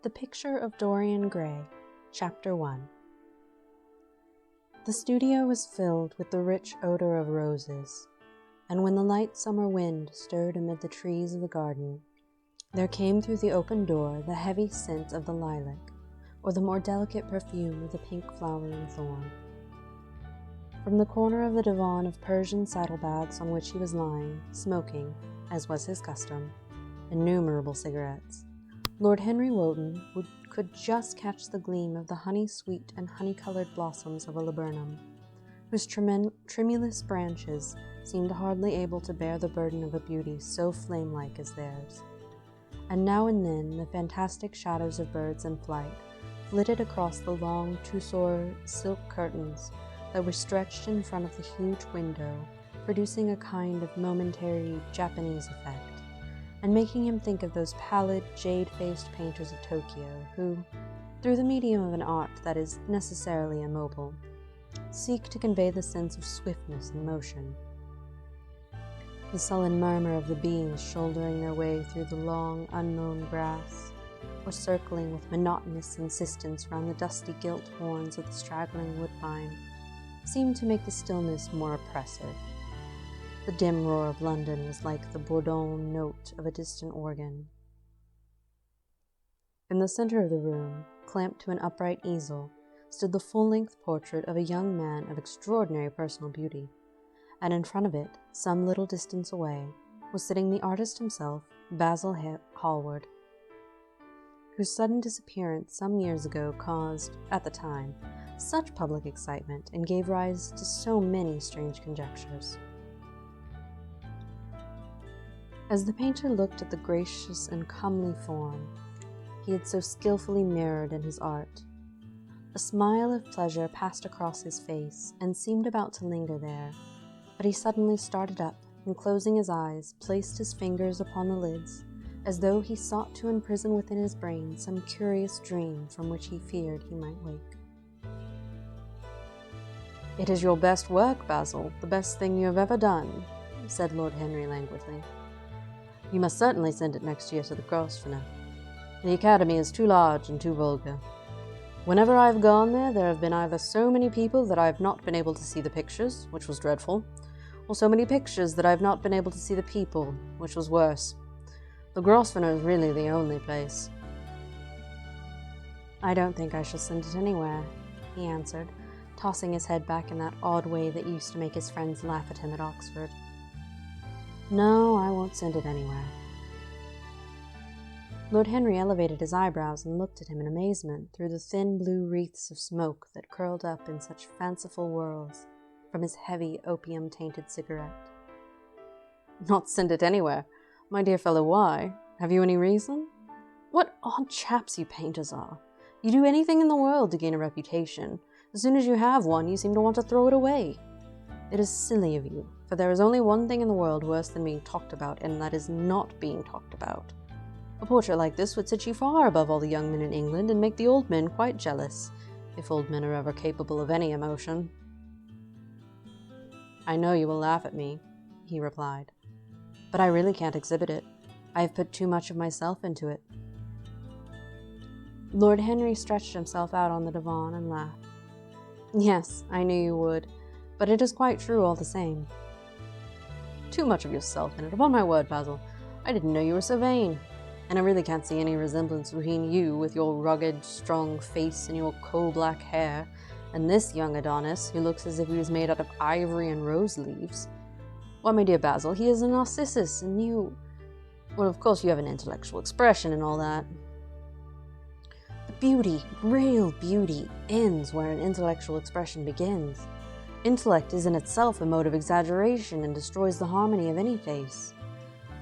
The Picture of Dorian Gray, Chapter 1. The studio was filled with the rich odor of roses, and when the light summer wind stirred amid the trees of the garden, there came through the open door the heavy scent of the lilac, or the more delicate perfume of the pink flowering thorn. From the corner of the divan of Persian saddlebags on which he was lying, smoking, as was his custom, innumerable cigarettes, Lord Henry Wotton could just catch the gleam of the honey-sweet and honey-colored blossoms of a laburnum, whose tremulous branches seemed hardly able to bear the burden of a beauty so flame-like as theirs. And now and then the fantastic shadows of birds in flight flitted across the long tussore silk curtains that were stretched in front of the huge window, producing a kind of momentary Japanese effect, and making him think of those pallid, jade-faced painters of Tokyo who, through the medium of an art that is necessarily immobile, seek to convey the sense of swiftness and motion. The sullen murmur of the beings shouldering their way through the long, unmown grass, or circling with monotonous insistence round the dusty gilt horns of the straggling woodbine, seemed to make the stillness more oppressive. The dim roar of London was like the bourdon note of a distant organ. In the center of the room, clamped to an upright easel, stood the full-length portrait of a young man of extraordinary personal beauty, and in front of it, some little distance away, was sitting the artist himself, Basil Hallward, whose sudden disappearance some years ago caused, at the time, such public excitement and gave rise to so many strange conjectures. As the painter looked at the gracious and comely form he had so skillfully mirrored in his art, a smile of pleasure passed across his face and seemed about to linger there, but he suddenly started up and, closing his eyes, placed his fingers upon the lids, as though he sought to imprison within his brain some curious dream from which he feared he might wake. "It is your best work, Basil, the best thing you have ever done," said Lord Henry languidly. "You must certainly send it next year to the Grosvenor. The Academy is too large and too vulgar. Whenever I have gone there have been either so many people that I have not been able to see the pictures, which was dreadful, or so many pictures that I have not been able to see the people, which was worse. The Grosvenor is really the only place." "I don't think I shall send it anywhere," he answered, tossing his head back in that odd way that used to make his friends laugh at him at Oxford. "No, I won't send it anywhere." Lord Henry elevated his eyebrows and looked at him in amazement through the thin blue wreaths of smoke that curled up in such fanciful whirls from his heavy opium-tainted cigarette. "Not send it anywhere? My dear fellow, why? Have you any reason? What odd chaps you painters are! You do anything in the world to gain a reputation. As soon as you have one, you seem to want to throw it away. It is silly of you, for there is only one thing in the world worse than being talked about, and that is not being talked about. A portrait like this would set you far above all the young men in England and make the old men quite jealous, if old men are ever capable of any emotion." "I know you will laugh at me," he replied, "but I really can't exhibit it. I have put too much of myself into it." Lord Henry stretched himself out on the divan and laughed. "Yes, I knew you would, but it is quite true all the same." "Too much of yourself in it, upon my word, Basil. I didn't know you were so vain. And I really can't see any resemblance between you, with your rugged, strong face and your coal-black hair, and this young Adonis, who looks as if he was made out of ivory and rose leaves. Why, my dear Basil, he is a Narcissus, and you— well, of course you have an intellectual expression and all that." "The beauty, real beauty, ends where an intellectual expression begins. Intellect is in itself a mode of exaggeration and destroys the harmony of any face.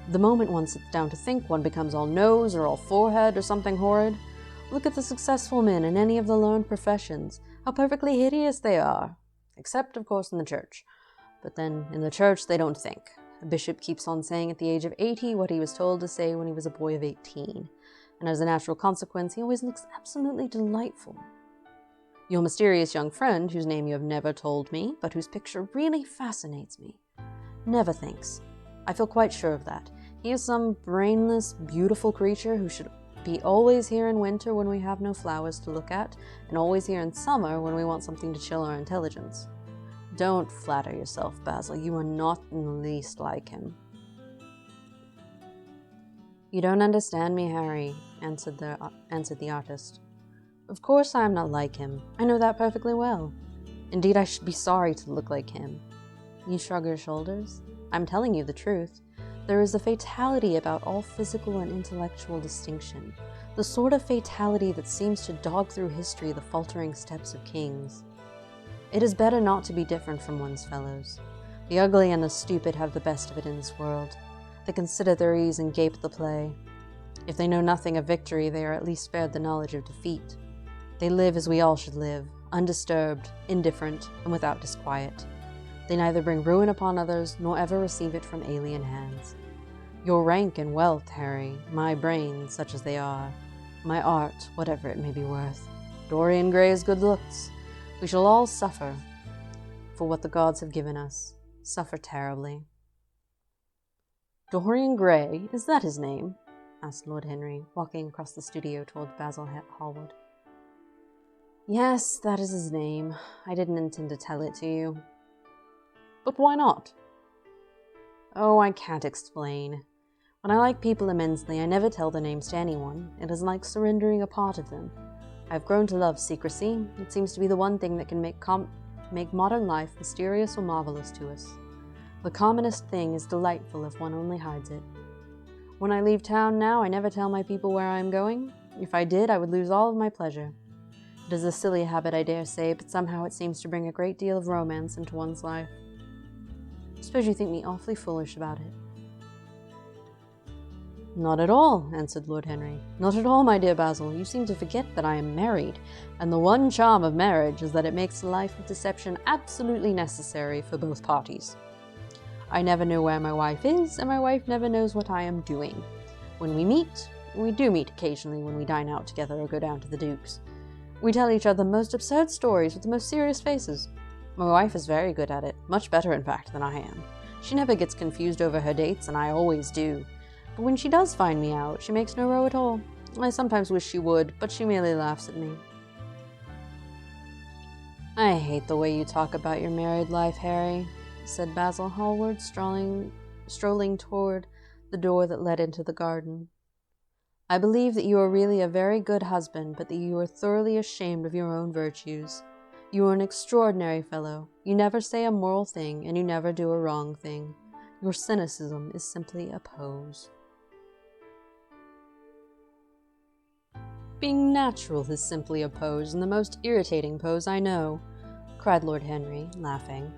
The moment one sits down to think, one becomes all nose or all forehead or something horrid. Look at the successful men in any of the learned professions, how perfectly hideous they are, except, of course, in the church. But then, in the church, they don't think. A bishop keeps on saying at the age of 80 what he was told to say when he was a boy of 18, and as a natural consequence, he always looks absolutely delightful. Your mysterious young friend, whose name you have never told me, but whose picture really fascinates me, never thinks. I feel quite sure of that. He is some brainless, beautiful creature who should Be always here in winter when we have no flowers to look at, and always here in summer when we want something to chill our intelligence. Don't flatter yourself, Basil. You are not in the least like him." "You don't understand me, Harry," answered the artist. "Of course I am not like him. I know that perfectly well. Indeed, I should be sorry to look like him." You shrug your shoulders. "I'm telling you the truth. There is a fatality about all physical and intellectual distinction, the sort of fatality that seems to dog through history the faltering steps of kings. It is better not to be different from one's fellows. The ugly and the stupid have the best of it in this world. They consider their ease and gape at the play. If they know nothing of victory, they are at least spared the knowledge of defeat. They live as we all should live, undisturbed, indifferent, and without disquiet. They neither bring ruin upon others, nor ever receive it from alien hands. Your rank and wealth, Harry, my brains, such as they are, my art, whatever it may be worth, Dorian Gray's good looks, we shall all suffer for what the gods have given us, suffer terribly." "Dorian Gray, is that his name?" asked Lord Henry, walking across the studio toward Basil Hallward. "Yes, that is his name. I didn't intend to tell it to you." "But why not?" "Oh, I can't explain. When I like people immensely, I never tell their names to anyone. It is like surrendering a part of them. I've grown to love secrecy. It seems to be the one thing that can make modern life mysterious or marvelous to us. The commonest thing is delightful if one only hides it. When I leave town now, I never tell my people where I am going. If I did, I would lose all of my pleasure. It is a silly habit, I dare say, but somehow it seems to bring a great deal of romance into one's life. I suppose you think me awfully foolish about it." "Not at all," answered Lord Henry. "Not at all, my dear Basil. You seem to forget that I am married, and the one charm of marriage is that it makes a life of deception absolutely necessary for both parties. I never know where my wife is, and my wife never knows what I am doing. When we do meet occasionally when we dine out together or go down to the Duke's. We tell each other the most absurd stories with the most serious faces. My wife is very good at it, much better, in fact, than I am. She never gets confused over her dates, and I always do. But when she does find me out, she makes no row at all. I sometimes wish she would, but she merely laughs at me." "I hate the way you talk about your married life, Harry," said Basil Hallward, strolling toward the door that led into the garden. "I believe that you are really a very good husband, but that you are thoroughly ashamed of your own virtues. You are an extraordinary fellow. You never say a moral thing, and you never do a wrong thing. Your cynicism is simply a pose." "Being natural is simply a pose, and the most irritating pose I know," cried Lord Henry, laughing,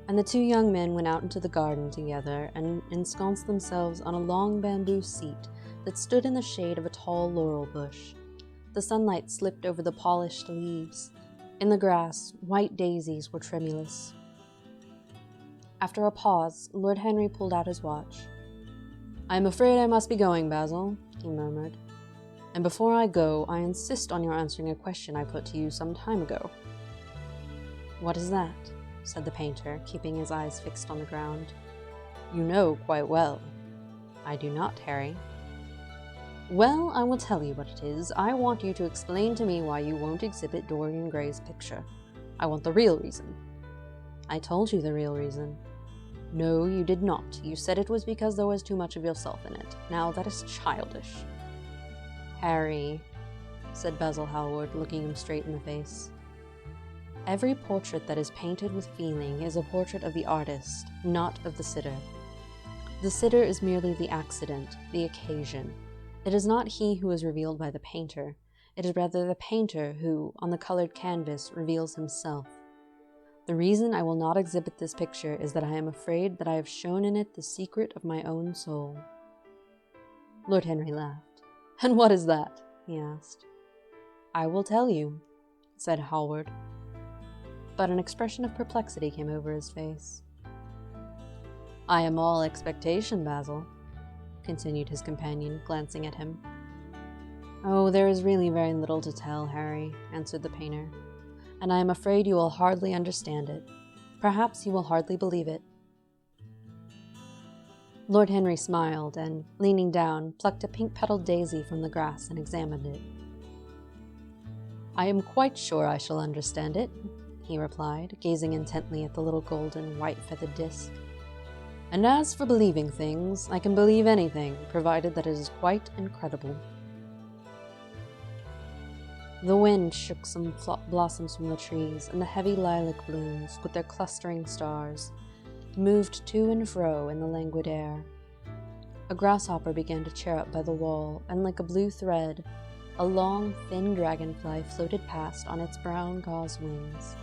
and the two young men went out into the garden together and ensconced themselves on a long bamboo seat that stood in the shade of a tall laurel bush. The sunlight slipped over the polished leaves. In the grass, white daisies were tremulous. After a pause, Lord Henry pulled out his watch. "I am afraid I must be going, Basil," he murmured. "And before I go, I insist on your answering a question I put to you some time ago." "What is that?" said the painter, keeping his eyes fixed on the ground. "You know quite well." "I do not, Harry." "Well, I will tell you what it is. I want you to explain to me why you won't exhibit Dorian Gray's picture. I want the real reason." "I told you the real reason." "No, you did not. You said it was because there was too much of yourself in it. Now, that is childish." "Harry," said Basil Hallward, looking him straight in the face, "every portrait that is painted with feeling is a portrait of the artist, not of the sitter. The sitter is merely the accident, the occasion. It is not he who is revealed by the painter. It is rather the painter who, on the colored canvas, reveals himself. The reason I will not exhibit this picture is that I am afraid that I have shown in it the secret of my own soul." Lord Henry laughed. "And what is that?" he asked. "I will tell you," said Hallward. But an expression of perplexity came over his face. "I am all expectation, Basil," continued his companion, glancing at him. "Oh, there is really very little to tell, Harry," answered the painter, "and I am afraid you will hardly understand it. Perhaps you will hardly believe it." Lord Henry smiled and, leaning down, plucked a pink-petaled daisy from the grass and examined it. "I am quite sure I shall understand it," he replied, gazing intently at the little golden, white-feathered disc. "And as for believing things, I can believe anything, provided that it is quite incredible." The wind shook some blossoms from the trees, and the heavy lilac blooms, with their clustering stars, moved to and fro in the languid air. A grasshopper began to chirrup by the wall, and like a blue thread, a long, thin dragonfly floated past on its brown gauze wings.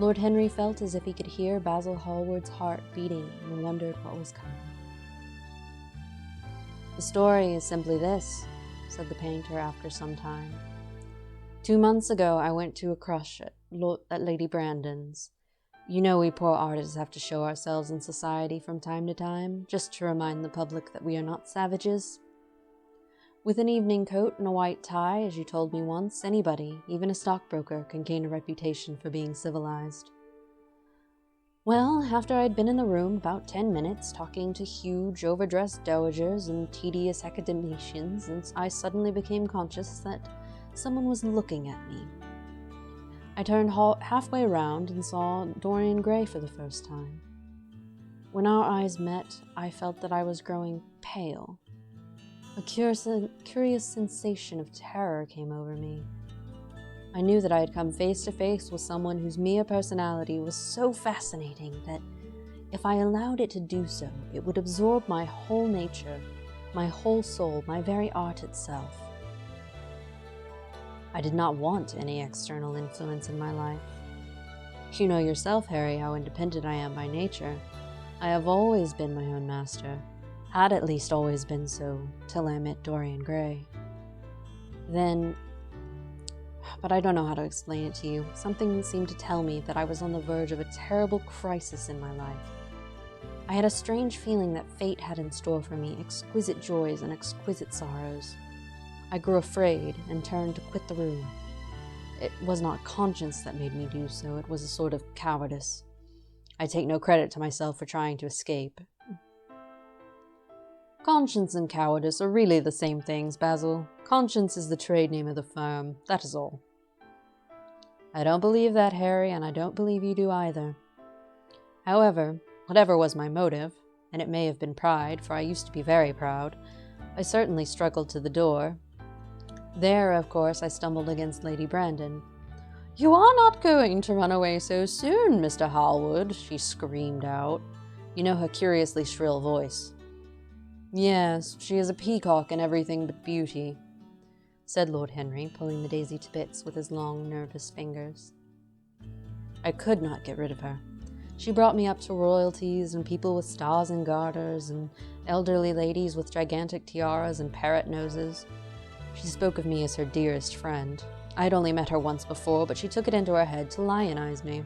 Lord Henry felt as if he could hear Basil Hallward's heart beating and wondered what was coming. "The story is simply this," said the painter after some time. "2 months ago I went to a crush at Lady Brandon's. You know we poor artists have to show ourselves in society from time to time, just to remind the public that we are not savages. With an evening coat and a white tie, as you told me once, anybody, even a stockbroker, can gain a reputation for being civilized. Well, after I'd been in the room about 10 minutes, talking to huge, overdressed dowagers and tedious academicians, I suddenly became conscious that someone was looking at me. I turned halfway around and saw Dorian Gray for the first time. When our eyes met, I felt that I was growing pale. A curious sensation of terror came over me. I knew that I had come face to face with someone whose mere personality was so fascinating that, if I allowed it to do so, it would absorb my whole nature, my whole soul, my very art itself. I did not want any external influence in my life. You know yourself, Harry, how independent I am by nature. I have always been my own master, had at least always been so, till I met Dorian Gray. But I don't know how to explain it to you. Something seemed to tell me that I was on the verge of a terrible crisis in my life. I had a strange feeling that fate had in store for me exquisite joys and exquisite sorrows. I grew afraid and turned to quit the room. It was not conscience that made me do so, it was a sort of cowardice. I take no credit to myself for trying to escape. Conscience and cowardice are really the same things, Basil. Conscience is the trade name of the firm, that is all. I don't believe that, Harry, and I don't believe you do either. However, whatever was my motive, and it may have been pride, for I used to be very proud, I certainly struggled to the door. There, of course, I stumbled against Lady Brandon. "You are not going to run away so soon, Mr. Hallward," she screamed out. You know her curiously shrill voice. "Yes, she is a peacock in everything but beauty," said Lord Henry, pulling the daisy to bits with his long, nervous fingers. I could not get rid of her. She brought me up to royalties and people with stars and garters and elderly ladies with gigantic tiaras and parrot noses. She spoke of me as her dearest friend. I had only met her once before, but she took it into her head to lionize me.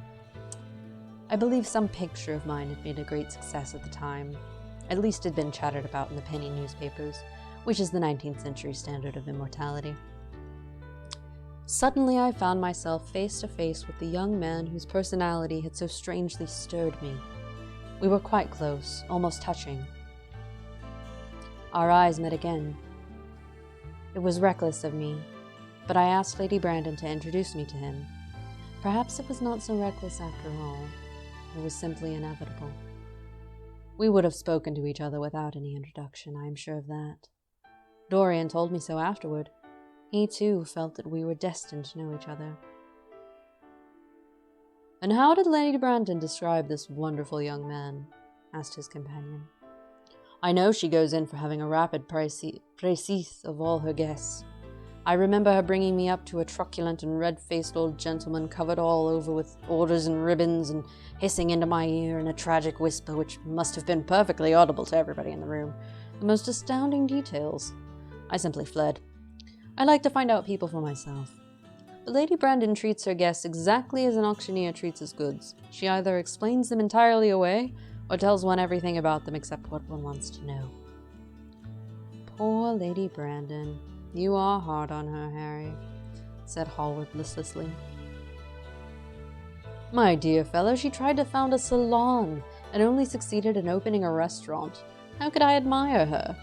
I believe some picture of mine had made a great success at the time. At least it had been chattered about in the penny newspapers, which is the 19th century standard of immortality. Suddenly I found myself face to face with the young man whose personality had so strangely stirred me. We were quite close, almost touching. Our eyes met again. It was reckless of me, but I asked Lady Brandon to introduce me to him. Perhaps it was not so reckless after all. It was simply inevitable. We would have spoken to each other without any introduction, I am sure of that. Dorian told me so afterward. He, too, felt that we were destined to know each other. "And how did Lady Brandon describe this wonderful young man?" asked his companion. "I know she goes in for having a rapid précis of all her guests. I remember her bringing me up to a truculent and red-faced old gentleman covered all over with orders and ribbons and hissing into my ear in a tragic whisper which must have been perfectly audible to everybody in the room. The most astounding details. I simply fled. I like to find out people for myself. But Lady Brandon treats her guests exactly as an auctioneer treats his goods. She either explains them entirely away, or tells one everything about them except what one wants to know." "Poor Lady Brandon. You are hard on her, Harry," said Hallward listlessly. "My dear fellow, she tried to found a salon, and only succeeded in opening a restaurant. How could I admire her?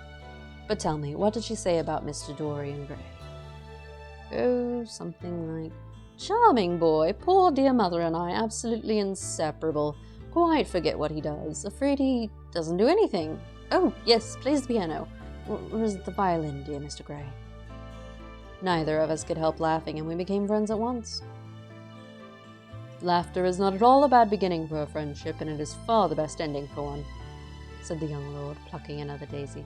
But tell me, what did she say about Mr. Dorian Gray? Oh, something like, charming boy, poor dear mother and I absolutely inseparable. Quite forget what he does. Afraid he doesn't do anything. Oh, yes, plays the piano. Or is it the violin, dear Mr. Gray? Neither of us could help laughing, and we became friends at once. Laughter is not at all a bad beginning for a friendship, and it is far the best ending for one, said the young lord, plucking another daisy.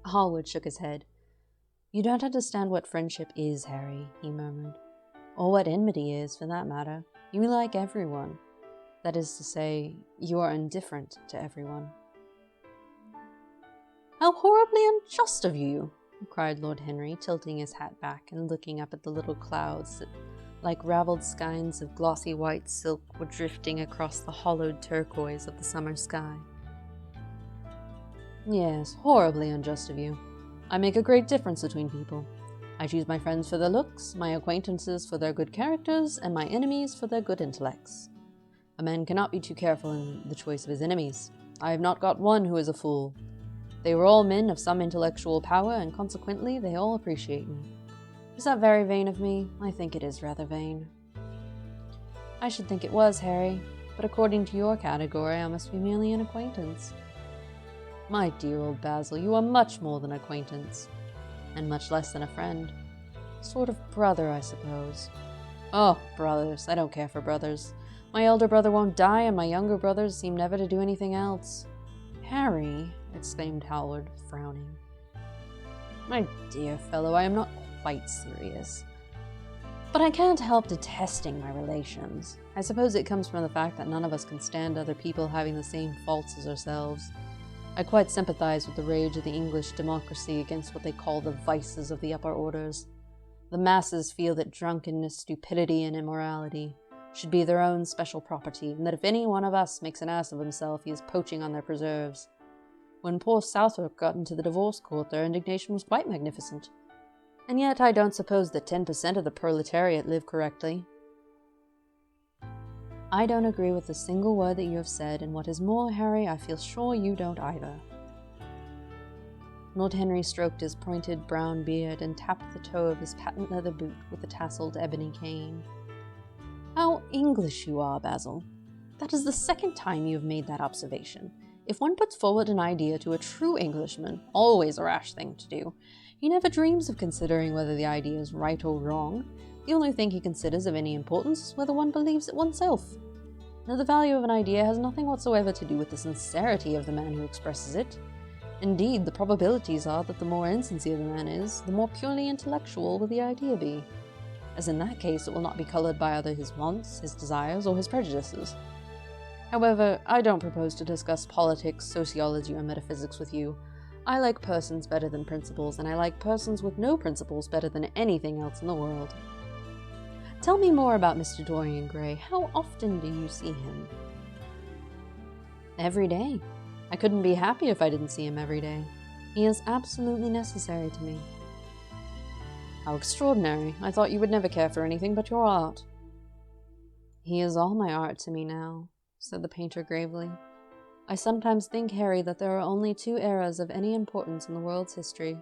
Hallward shook his head. You don't understand what friendship is, Harry, he murmured. Or what enmity is, for that matter. You like everyone. That is to say, you are indifferent to everyone. How horribly unjust of you, cried Lord Henry, tilting his hat back and looking up at the little clouds that, like ravelled skeins of glossy white silk, were drifting across the hollowed turquoise of the summer sky. Yes, horribly unjust of you. I make a great difference between people. I choose my friends for their looks, my acquaintances for their good characters, and my enemies for their good intellects. A man cannot be too careful in the choice of his enemies. I have not got one who is a fool. They were all men of some intellectual power, and consequently they all appreciate me. Is that very vain of me? I think it is rather vain. I should think it was, Harry, but according to your category, I must be merely an acquaintance. My dear old Basil, you are much more than acquaintance, and much less than a friend. Sort of brother, I suppose. Oh, brothers, I don't care for brothers. My elder brother won't die, and my younger brothers seem never to do anything else. Harry, exclaimed Hallward, frowning. My dear fellow, I am not quite serious. But I can't help detesting my relations. I suppose it comes from the fact that none of us can stand other people having the same faults as ourselves. I quite sympathize with the rage of the English democracy against what they call the vices of the upper orders. The masses feel that drunkenness, stupidity, and immorality should be their own special property, and that if any one of us makes an ass of himself, he is poaching on their preserves. When poor Southwark got into the divorce court, their indignation was quite magnificent. And yet I don't suppose that 10% of the proletariat live correctly. I don't agree with a single word that you have said, and what is more, Harry, I feel sure you don't either. Lord Henry stroked his pointed brown beard and tapped the toe of his patent leather boot with a tasseled ebony cane. How English you are, Basil. That is the second time you have made that observation. If one puts forward an idea to a true Englishman, always a rash thing to do, he never dreams of considering whether the idea is right or wrong. The only thing he considers of any importance is whether one believes it oneself. Now, the value of an idea has nothing whatsoever to do with the sincerity of the man who expresses it. Indeed, the probabilities are that the more insincere the man is, the more purely intellectual will the idea be, as in that case it will not be colored by either his wants, his desires, or his prejudices. However, I don't propose to discuss politics, sociology, or metaphysics with you. I like persons better than principles, and I like persons with no principles better than anything else in the world. Tell me more about Mr. Dorian Gray. How often do you see him? Every day. I couldn't be happy if I didn't see him every day. He is absolutely necessary to me. How extraordinary. I thought you would never care for anything but your art. He is all my art to me now, said the painter gravely. I sometimes think, Harry, that there are only two eras of any importance in the world's history.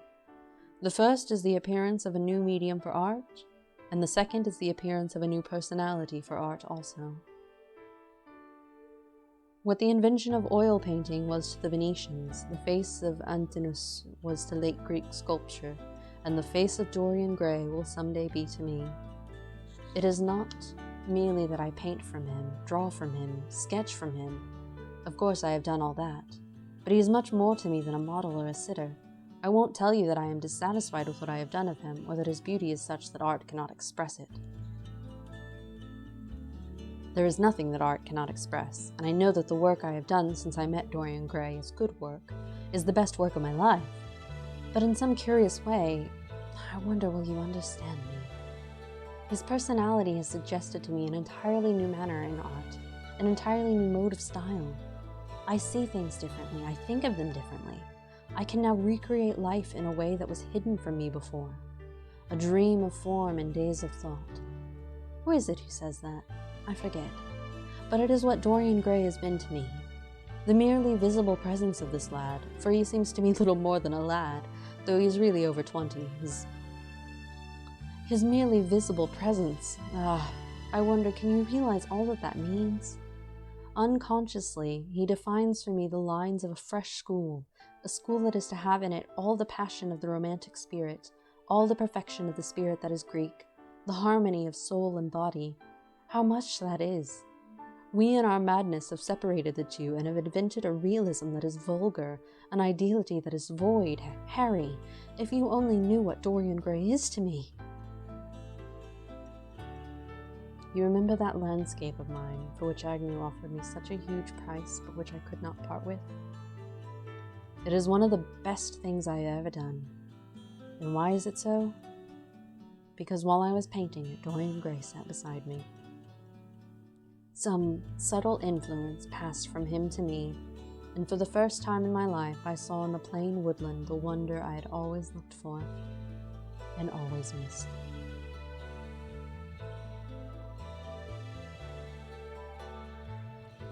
The first is the appearance of a new medium for art, and the second is the appearance of a new personality for art also. What the invention of oil painting was to the Venetians, the face of Antinous was to late Greek sculpture, and the face of Dorian Gray will someday be to me. It is not merely that I paint from him, draw from him, sketch from him. Of course I have done all that, but he is much more to me than a model or a sitter. I won't tell you that I am dissatisfied with what I have done of him, or that his beauty is such that art cannot express it. There is nothing that art cannot express, and I know that the work I have done since I met Dorian Gray is good work, is the best work of my life. But in some curious way, I wonder will you understand me? His personality has suggested to me an entirely new manner in art, an entirely new mode of style. I see things differently, I think of them differently. I can now recreate life in a way that was hidden from me before. A dream of form in days of thought. Who is it who says that? I forget. But it is what Dorian Gray has been to me. The merely visible presence of this lad, for he seems to me little more than a lad, though he is really over 20, his merely visible presence, I wonder, can you realize all that means? Unconsciously, he defines for me the lines of a fresh school, a school that is to have in it all the passion of the romantic spirit, all the perfection of the spirit that is Greek, the harmony of soul and body. How much that is! We in our madness have separated the two and have invented a realism that is vulgar, an ideality that is void. Harry, if you only knew what Dorian Gray is to me! You remember that landscape of mine, for which Agnew offered me such a huge price, but which I could not part with? It is one of the best things I have ever done. And why is it so? Because while I was painting it, Dorian Gray sat beside me. Some subtle influence passed from him to me, and for the first time in my life I saw in the plain woodland the wonder I had always looked for, and always missed.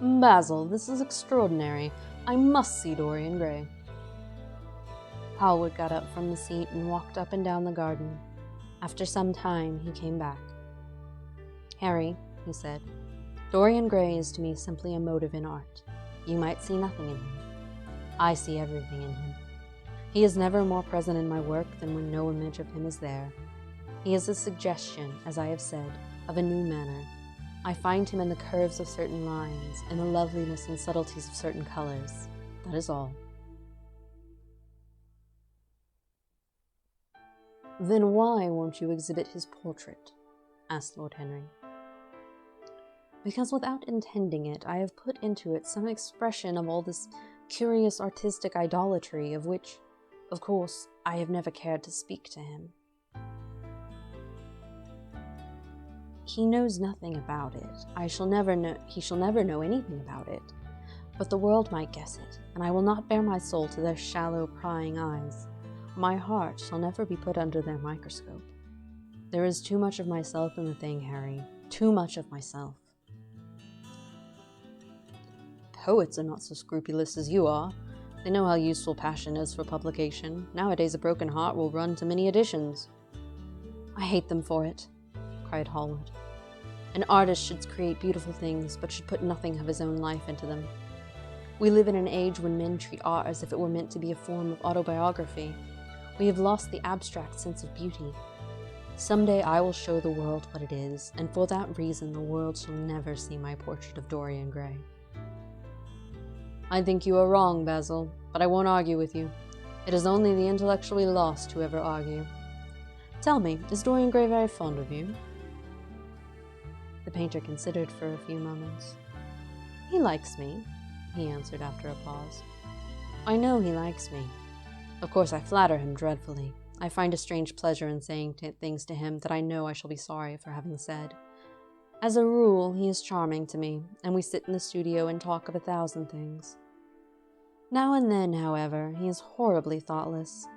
Basil, this is extraordinary. I must see Dorian Gray. Hallward got up from the seat and walked up and down the garden. After some time, he came back. Harry, he said, Dorian Gray is to me simply a motive in art. You might see nothing in him. I see everything in him. He is never more present in my work than when no image of him is there. He is a suggestion, as I have said, of a new manner. I find him in the curves of certain lines, in the loveliness and subtleties of certain colors. That is all. Then why won't you exhibit his portrait? Asked Lord Henry. Because without intending it, I have put into it some expression of all this curious artistic idolatry, of which, of course, I have never cared to speak to him. He knows nothing about it. He shall never know anything about it. But the world might guess it, and I will not bare my soul to their shallow, prying eyes. My heart shall never be put under their microscope. There is too much of myself in the thing, Harry. Too much of myself. Poets are not so scrupulous as you are. They know how useful passion is for publication. Nowadays a broken heart will run to many editions. I hate them for it, cried Hallward. An artist should create beautiful things, but should put nothing of his own life into them. We live in an age when men treat art as if it were meant to be a form of autobiography. We have lost the abstract sense of beauty. Someday I will show the world what it is, and for that reason the world shall never see my portrait of Dorian Gray. I think you are wrong, Basil, but I won't argue with you. It is only the intellectually lost who ever argue. Tell me, is Dorian Gray very fond of you? The painter considered for a few moments. He likes me, he answered after a pause. I know he likes me. Of course I flatter him dreadfully. I find a strange pleasure in saying things to him that I know I shall be sorry for having said. As a rule, he is charming to me, and we sit in the studio and talk of 1,000 things. Now and then, however, he is horribly thoughtless,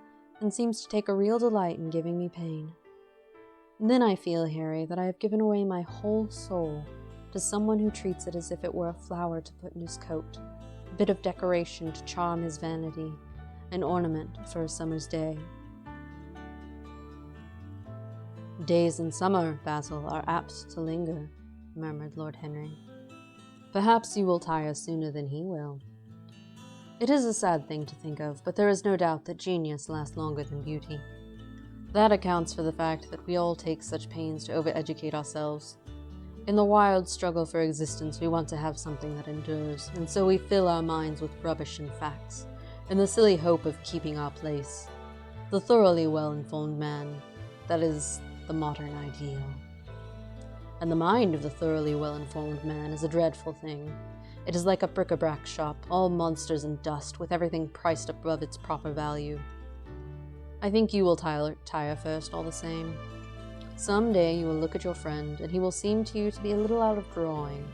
and seems to take a real delight in giving me pain. Then I feel, Harry, that I have given away my whole soul to someone who treats it as if it were a flower to put in his coat, a bit of decoration to charm his vanity, an ornament for a summer's day. Days in summer, Basil, are apt to linger, murmured Lord Henry. Perhaps you will tire sooner than he will. It is a sad thing to think of, but there is no doubt that genius lasts longer than beauty. That accounts for the fact that we all take such pains to overeducate ourselves. In the wild struggle for existence, we want to have something that endures, and so we fill our minds with rubbish and facts, in the silly hope of keeping our place. The thoroughly well-informed man, that is the modern ideal. And the mind of the thoroughly well-informed man is a dreadful thing. It is like a bric-a-brac shop, all monsters and dust, with everything priced above its proper value. I think you will tire first, all the same. Some day you will look at your friend, and he will seem to you to be a little out of drawing,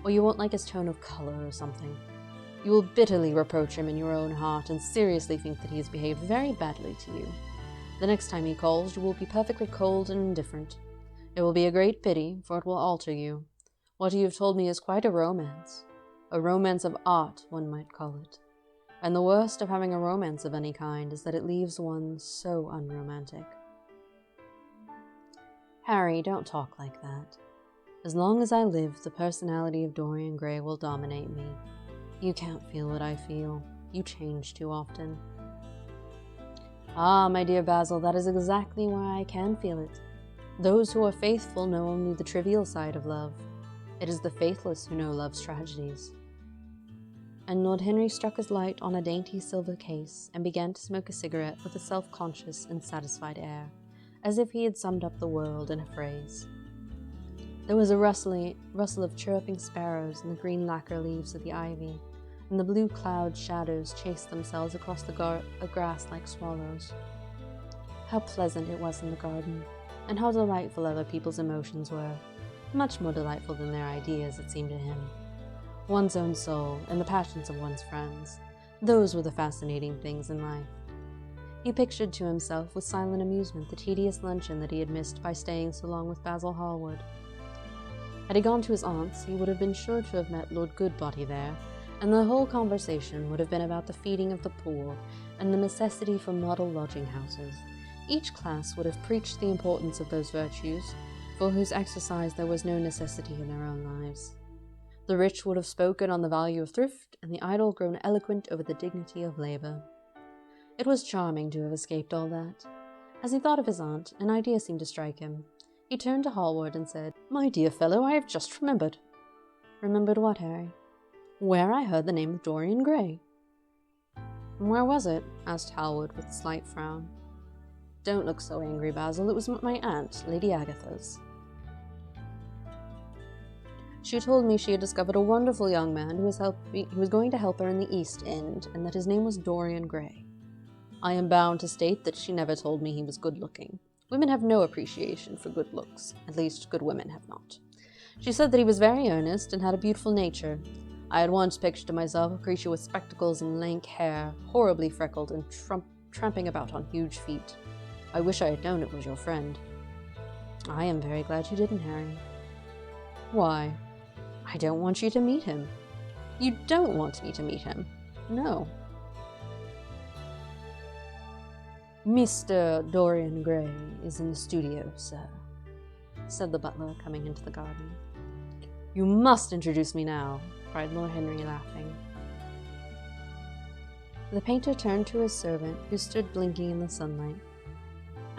or you won't like his tone of color or something. You will bitterly reproach him in your own heart, and seriously think that he has behaved very badly to you. The next time he calls, you will be perfectly cold and indifferent. It will be a great pity, for it will alter you. What you have told me is quite a romance. A romance of art, one might call it. And the worst of having a romance of any kind is that it leaves one so unromantic. Harry, don't talk like that. As long as I live, the personality of Dorian Gray will dominate me. You can't feel what I feel. You change too often. Ah, my dear Basil, that is exactly why I can feel it. Those who are faithful know only the trivial side of love. It is the faithless who know love's tragedies. And Lord Henry struck his light on a dainty silver case and began to smoke a cigarette with a self-conscious and satisfied air, as if he had summed up the world in a phrase. There was a rustle of chirruping sparrows in the green lacquer leaves of the ivy, and the blue cloud shadows chased themselves across the grass like swallows. How pleasant it was in the garden, and how delightful other people's emotions were, much more delightful than their ideas, it seemed to him. One's own soul, and the passions of one's friends, those were the fascinating things in life. He pictured to himself with silent amusement the tedious luncheon that he had missed by staying so long with Basil Hallward. Had he gone to his aunt's, he would have been sure to have met Lord Goodbody there, and the whole conversation would have been about the feeding of the poor and the necessity for model lodging-houses. Each class would have preached the importance of those virtues, for whose exercise there was no necessity in their own lives. The rich would have spoken on the value of thrift, and the idle grown eloquent over the dignity of labor. It was charming to have escaped all that. As he thought of his aunt, an idea seemed to strike him. He turned to Hallward and said, "My dear fellow, I have just remembered." "Remembered what, Harry?" "Where I heard the name of Dorian Gray." "And where was it?" asked Hallward with a slight frown. "Don't look so angry, Basil. It was my aunt, Lady Agatha's. She told me she had discovered a wonderful young man who was going to help her in the East End, and that his name was Dorian Gray. I am bound to state that she never told me he was good-looking. Women have no appreciation for good looks. At least, good women have not. She said that he was very earnest and had a beautiful nature. I had once pictured to myself a creature with spectacles and lank hair, horribly freckled and tramping about on huge feet. I wish I had known it was your friend." "I am very glad you didn't, Harry." "Why?" "I don't want you to meet him." "You don't want me to meet him?" "No." "Mr. Dorian Gray is in the studio, sir," said the butler, coming into the garden. "You must introduce me now," cried Lord Henry, laughing. The painter turned to his servant, who stood blinking in the sunlight.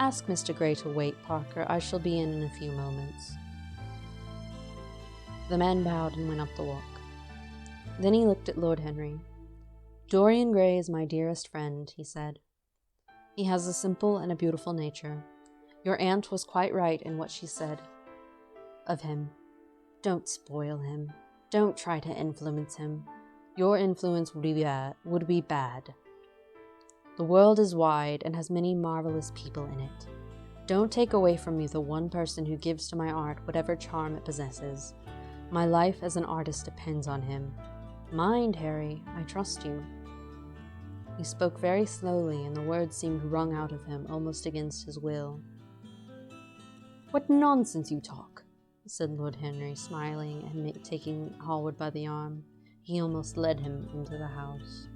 "Ask Mr. Gray to wait, Parker. I shall be in a few moments." The man bowed and went up the walk. Then he looked at Lord Henry. "Dorian Gray is my dearest friend," he said. "He has a simple and a beautiful nature. Your aunt was quite right in what she said of him. Don't spoil him. Don't try to influence him. Your influence would be bad. The world is wide and has many marvelous people in it. Don't take away from me the one person who gives to my art whatever charm it possesses. My life as an artist depends on him. Mind, Harry, I trust you." He spoke very slowly, and the words seemed wrung out of him almost against his will. "What nonsense you talk," said Lord Henry, smiling and taking Hallward by the arm. He almost led him into the house.